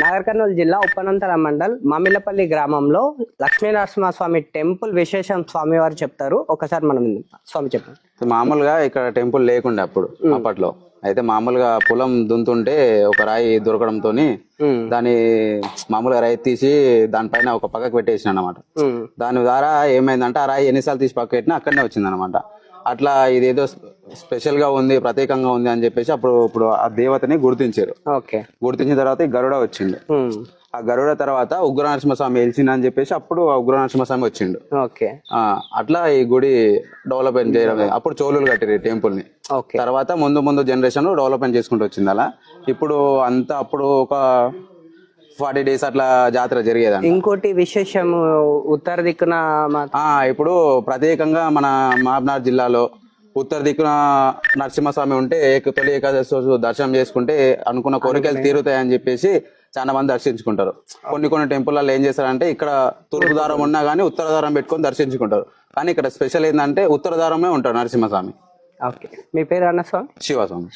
నాగర్ కర్నూలు జిల్లా ఉప్పనంతల మండల్ మామిళ్ళపల్లి గ్రామంలో లక్ష్మీనరసింహస్వామి టెంపుల్ విశేషం స్వామి వారు చెప్తారు. ఒకసారి మనం స్వామి చెప్పండి. మామూలుగా ఇక్కడ టెంపుల్ లేకుండే అప్పుడు అప్పట్లో అయితే మామూలుగా పొలం దున్తుంటే ఒక రాయి దొరకడంతో దాని మామూలుగా రాయి తీసి దానిపైన ఒక పక్కకు పెట్టేసిన అనమాట. దాని ద్వారా ఏమైందంటే ఆ రాయి ఎన్నిసార్లు తీసి పక్క పెట్టినా అక్కడనే వచ్చింది అనమాట. అట్లా ఇదేదో స్పెషల్ గా ఉంది, ప్రత్యేకంగా ఉంది అని చెప్పేసి ఇప్పుడు ఆ దేవతని గుర్తించారు. గుర్తించిన తర్వాత ఈ గరుడ వచ్చిండు. ఆ గరుడ తర్వాత ఉగ్ర నరసింహస్వామి వెలిసిండు అని చెప్పేసి అప్పుడు ఆ ఉగ్ర నరసింహస్వామి వచ్చిండు. అట్లా ఈ గుడి డెవలప్మెంట్ చేయడం, అప్పుడు చోళులు కట్టారు టెంపుల్ ని. తర్వాత ముందు జనరేషన్ డెవలప్మెంట్ చేసుకుంటూ వచ్చింది. అలా ఇప్పుడు అంతా అప్పుడు ఒక 40 days అట్లా జాతర జరిగేదండి. ఇంకోటి విశేషం ఉత్తర దిక్కున ఇప్పుడు ప్రత్యేకంగా మన మహబూబ్నగర్ జిల్లాలో ఉత్తర దిక్కున నరసింహస్వామి ఉంటే తొలి ఏకాదశి దర్శనం చేసుకుంటే అనుకున్న కోరికలు తీరుతాయని చెప్పేసి చాలా మంది దర్శించుకుంటారు. కొన్ని టెంపుల్లో ఏం చేస్తారంటే ఇక్కడ తూర్పు ద్వారం ఉన్నా గానీ ఉత్తర ద్వారం పెట్టుకొని దర్శించుకుంటారు. కానీ ఇక్కడ స్పెషల్ ఏంటంటే ఉత్తర ద్వారమే ఉంటాడు నరసింహస్వామి. మీ పేరు అన్న స్వామి? శివస్వామి.